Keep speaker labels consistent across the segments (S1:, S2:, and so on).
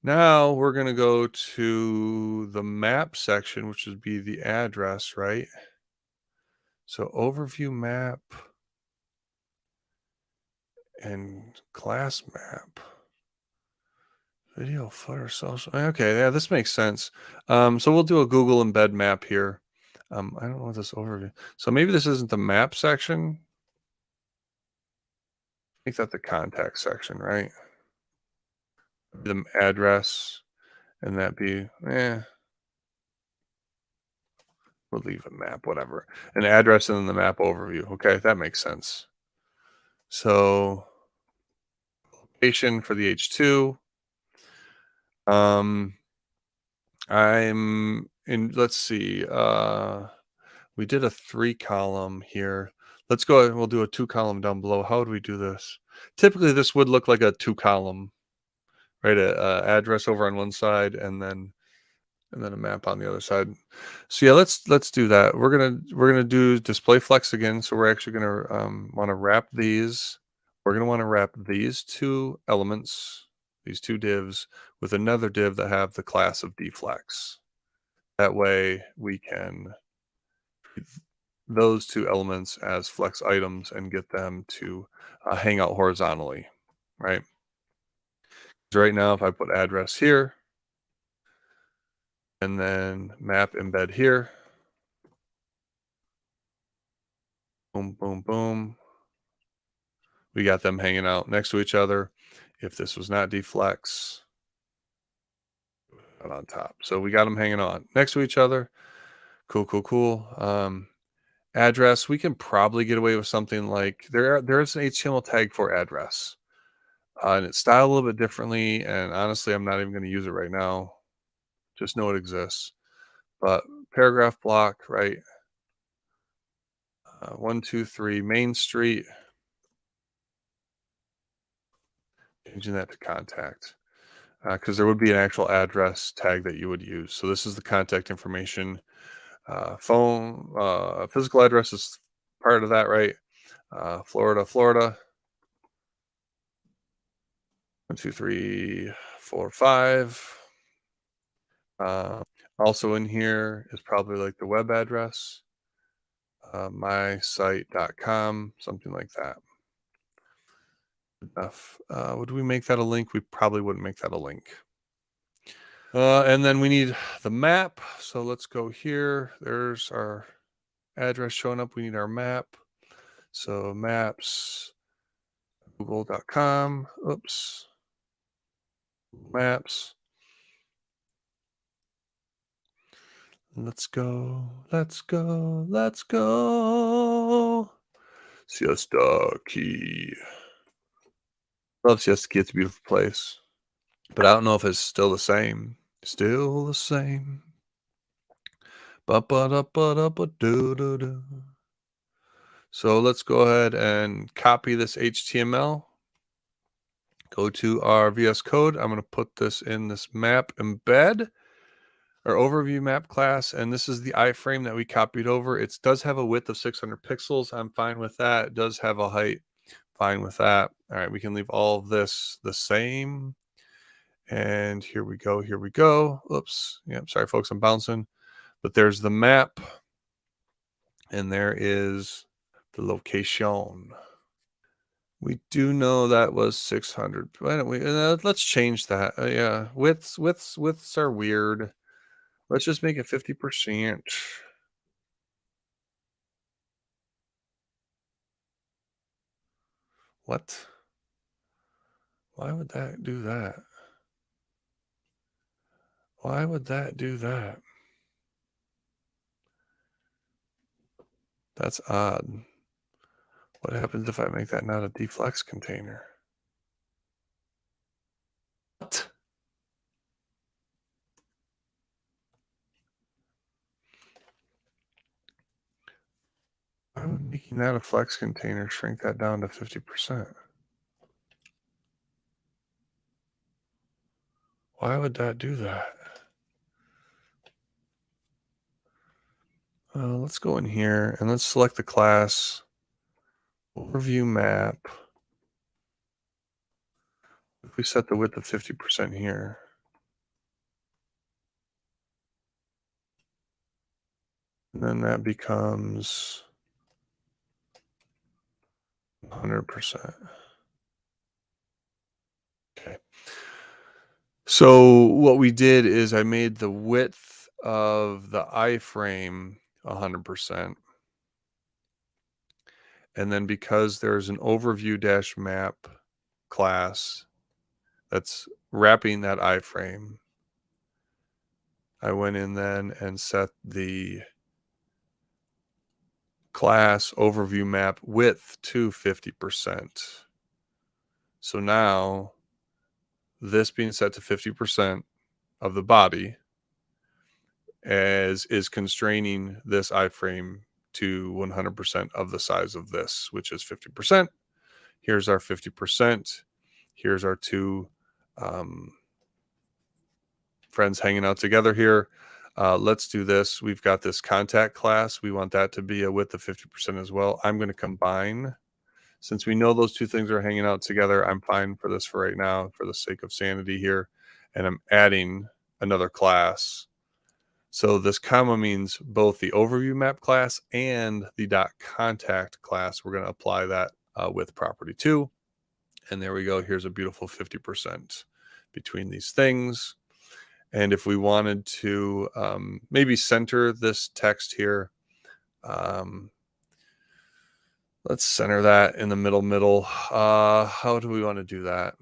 S1: Now we're going to go to the map section, which would be the address, right? So overview map and class map. Video, footer, social. Okay, yeah, this makes sense. So we'll do a Google embed map here. I don't know what this overview. So maybe this isn't the map section. Make that the contact section, right? The address, and that be, we'll leave a map, whatever. An address and then the map overview. Okay, that makes sense. So location for the H2. I'm in, let's see. We did a 3-column here. Let's go ahead and we'll do a 2-column down below. How would we do this? Typically this would look like a 2-column, right? A address over on one side and then a map on the other side. So yeah, let's do that. We're gonna do display flex again. So we're actually gonna want to wrap these. We're gonna want to wrap these 2 elements, these 2 divs, with another div that have the class of deflex. That way we can treat those 2 elements as flex items and get them to hang out horizontally, right? So right now, if I put address here and then map embed here, boom, boom, boom. We got them hanging out next to each other. If this was not deflex, on top. So we got them hanging on next to each other. Cool, cool, cool. Address, we can probably get away with something like there is an HTML tag for address. And it's styled a little bit differently. And honestly, I'm not even going to use it right now. Just know it exists. But paragraph block, right? 123 Main Street. Changing that to contact. Because there would be an actual address tag that you would use. So this is the contact information. Phone, physical address is part of that, right? Florida, Florida. 1, 2, 3, 4, 5. Also in here is probably like the web address, mysite.com, something like that. Enough. Would we make that a link? We probably wouldn't make that a link. And then we need the map. So let's go here. There's our address showing up. We need our map. So maps, google.com. Oops. Maps. Let's go. Let's go. Let's go. Siesta Key. Love Siesta Key. It's a beautiful place. But I don't know if it's still the same. Still the same. Ba-ba-da-ba-da-ba-do-do-do. So let's go ahead and copy this HTML. Go to our VS Code. I'm going to put this in this map embed or overview map class. And this is the iframe that we copied over. It does have a width of 600 pixels. I'm fine with that. It does have a height. Fine with that. All right, we can leave all of this the same. And here we go. Here we go. Oops. Yep. Sorry, folks. I'm bouncing. But there's the map. And there is the location. We do know that was 600. Why don't we? Let's change that. Yeah, widths are weird. Let's just make it 50%. What? Why would that do that? Why would that do that? That's odd. What happens if I make that not a deflex container? What? Why would making that a flex container shrink that down to 50%? Why would that do that? Let's go in here and let's select the class overview map. If we set the width of 50% here, And then that becomes 100%. Okay. So what we did is I made the width of the iframe 100%. And then because there's an overview dash map class that's wrapping that iframe, I went in then and set the class overview map width to 50%. So now this being set to 50% of the body as is constraining this iframe to 100% of the size of this, which is 50%. Here's our 50%. Here's our two friends hanging out together here. Let's do this. We've got this contact class. We want that to be a width of 50% as well. I'm going to combine. Since we know those two things are hanging out together, I'm fine for this for right now, for the sake of sanity here. And I'm adding another class. So this comma means both the overview map class and the .contact class. We're going to apply that with property 2. And there we go. Here's a beautiful 50% between these things. And if we wanted to maybe center this text here, let's center that in the middle. How do we want to do that?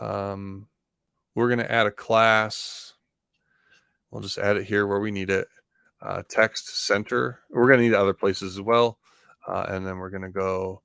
S1: We're going to add a class. We'll just add it here where we need it. Text center. We're going to need other places as well. And then we're going to go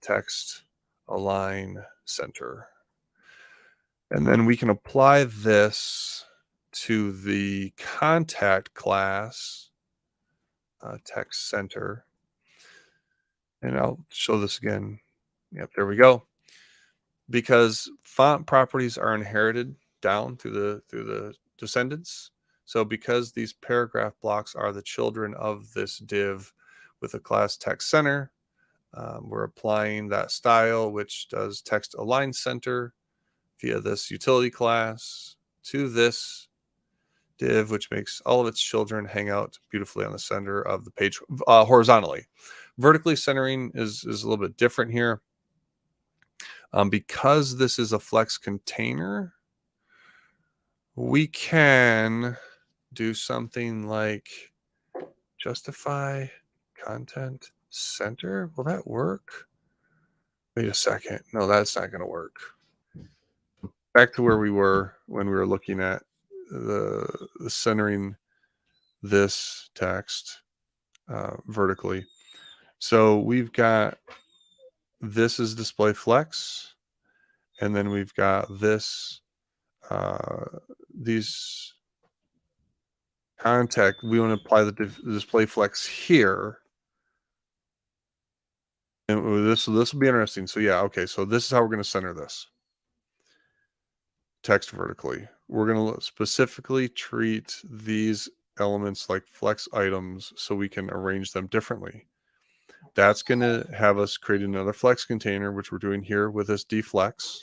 S1: text align center. And then we can apply this to the contact class, text center. And I'll show this again. Yep, there we go. Because font properties are inherited down through the descendants. So because these paragraph blocks are the children of this div with a class text center, we're applying that style, which does text align center via this utility class to this div, which makes all of its children hang out beautifully on the center of the page horizontally. Vertically centering is a little bit different here. Because this is a Flex container, we can do something like justify content center. Will that work? Wait a second. No, that's not going to work. Back to where we were when we were looking at the centering this text vertically. So we've got this is display flex, and then we've got this these contact. We want to apply the display flex here, and this will be interesting. So yeah, okay. So this is how we're going to center this text vertically. We're going to specifically treat these elements like flex items so we can arrange them differently. That's going to have us create another flex container, which we're doing here with this deflex.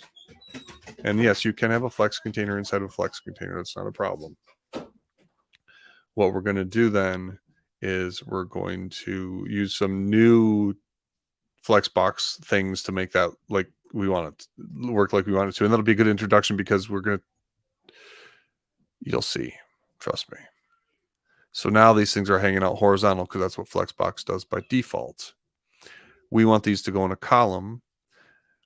S1: And yes, you can have a flex container inside of a flex container. That's not a problem. What we're going to do then is we're going to use some new Flexbox things to make that like we want it to work like we want it to. And that'll be a good introduction because you'll see, trust me. So now these things are hanging out horizontal because that's what Flexbox does by default. We want these to go in a column.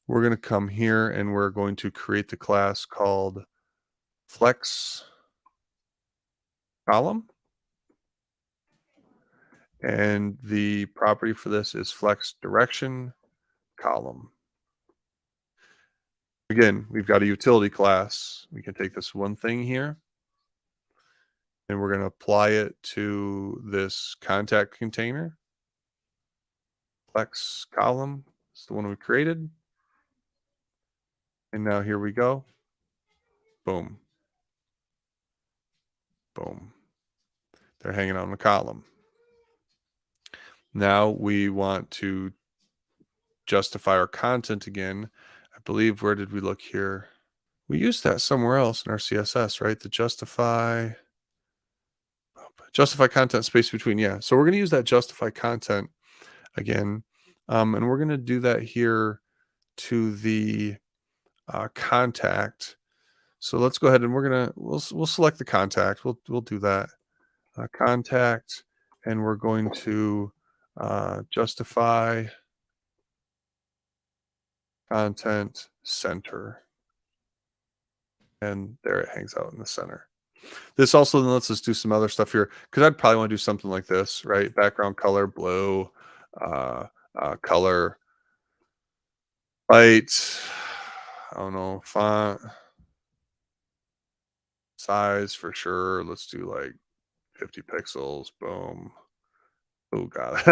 S1: We're going to come here and we're going to create the class called Flex column. And the property for this is Flex direction column. Again, we've got a utility class. We can take this one thing here and we're going to apply it to this contact container. Flex column is the one we created. And now here we go. Boom. Boom. They're hanging out in the column. Now we want to justify our content again. I believe, where did we look here? We used that somewhere else in our CSS, right? The justify. Justify content space between. Yeah. So we're going to use that justify content again. And we're going to do that here to the contact. So let's go ahead and we'll select the contact. We'll do that contact, and we're going to justify content center, and there it hangs out in the center. This also then lets us do some other stuff here, because I'd probably want to do something like this, right? Background color blue, uh, color light. I don't know, font size for sure. Let's do like 50 pixels. Boom. Oh god.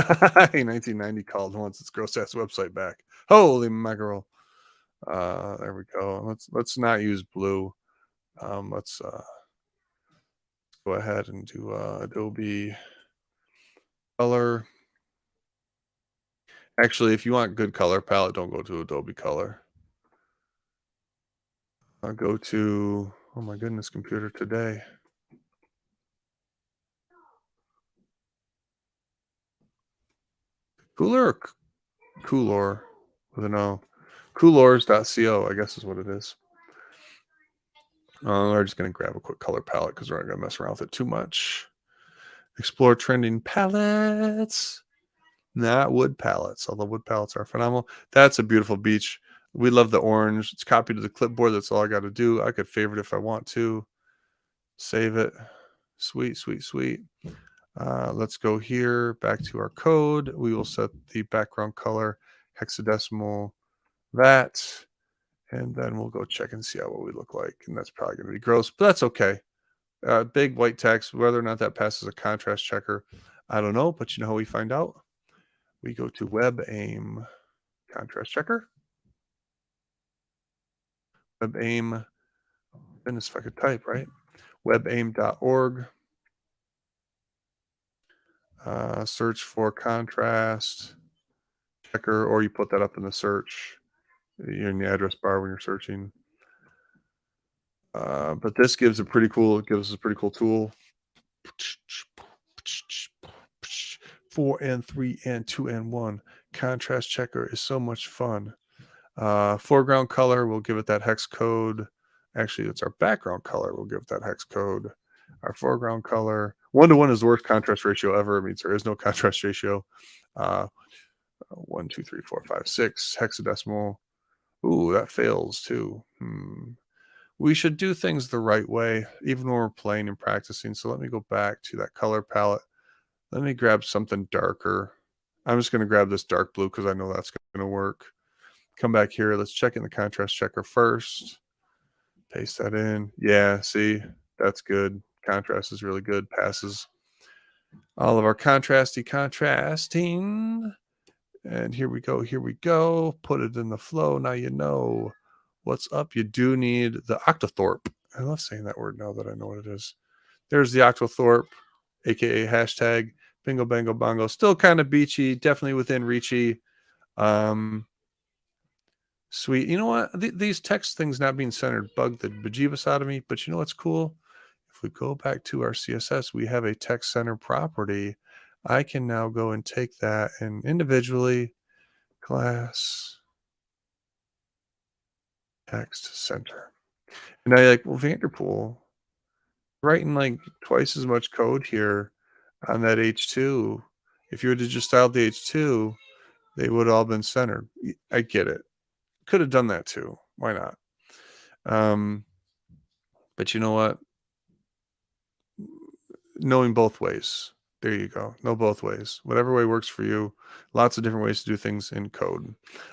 S1: Hey, 1990 called once its gross ass website back. Holy mackerel. There we go. Let's not use blue. Let's go ahead and do Adobe color. Actually, if you want good color palette, don't go to Adobe color. I'll go to, oh my goodness, computer today. Cooler or Coolor with an O? Coolors.co, I guess is what it is. We're just going to grab a quick color palette because we're not going to mess around with it too much. Explore trending palettes, not wood palettes, although wood palettes are phenomenal. That's a beautiful beach. We love the orange. It's copied to the clipboard. That's all I got to do. I could favorite if I want to. Save it. Sweet, sweet, sweet. Let's go here back to our code. We will set the background color hexadecimal that, and then we'll go check and see how what we look like. And that's probably going to be gross, but that's okay. Big white text, whether or not that passes a contrast checker, I don't know, but you know how we find out? We go to WebAIM contrast checker. WebAIM, goodness, if I could type, right? WebAIM.org. Search for contrast checker, or you put that up in the search in the address bar when you're searching. But this gives us a pretty cool tool. 4 and 3 and 2 and 1. Contrast checker is so much fun. Foreground color, we'll give it that hex code. Actually, it's our background color. We'll give it that hex code. Our foreground color, 1:1 is the worst contrast ratio ever. It means there is no contrast ratio. 1, 2, 3, 4, 5, 6 hexadecimal. Ooh, that fails too. We should do things the right way, even when we're playing and practicing. So let me go back to that color palette. Let me grab something darker. I'm just going to grab this dark blue because I know that's going to work. Come back here. Let's check in the contrast checker first. Paste that in. Yeah, see, that's good. Contrast is really good. Passes all of our contrasting. And here we go. Here we go. Put it in the flow. Now you know what's up. You do need the octothorpe. I love saying that word now that I know what it is. There's the octothorpe, aka hashtag bingo bango bongo. Still kind of beachy, definitely within reachy. Sweet. You know what? These text things not being centered bug the bejeebus out of me. But you know what's cool? If we go back to our CSS, we have a text center property. I can now go and take that and individually class text center. And now you're like, well, Vanderpool, writing like twice as much code here on that H2. If you were to just style the H2, they would have all been centered. I get it. Could have done that too. Why not? But you know what? Knowing both ways. There you go. Know both ways. Whatever way works for you. Lots of different ways to do things in code.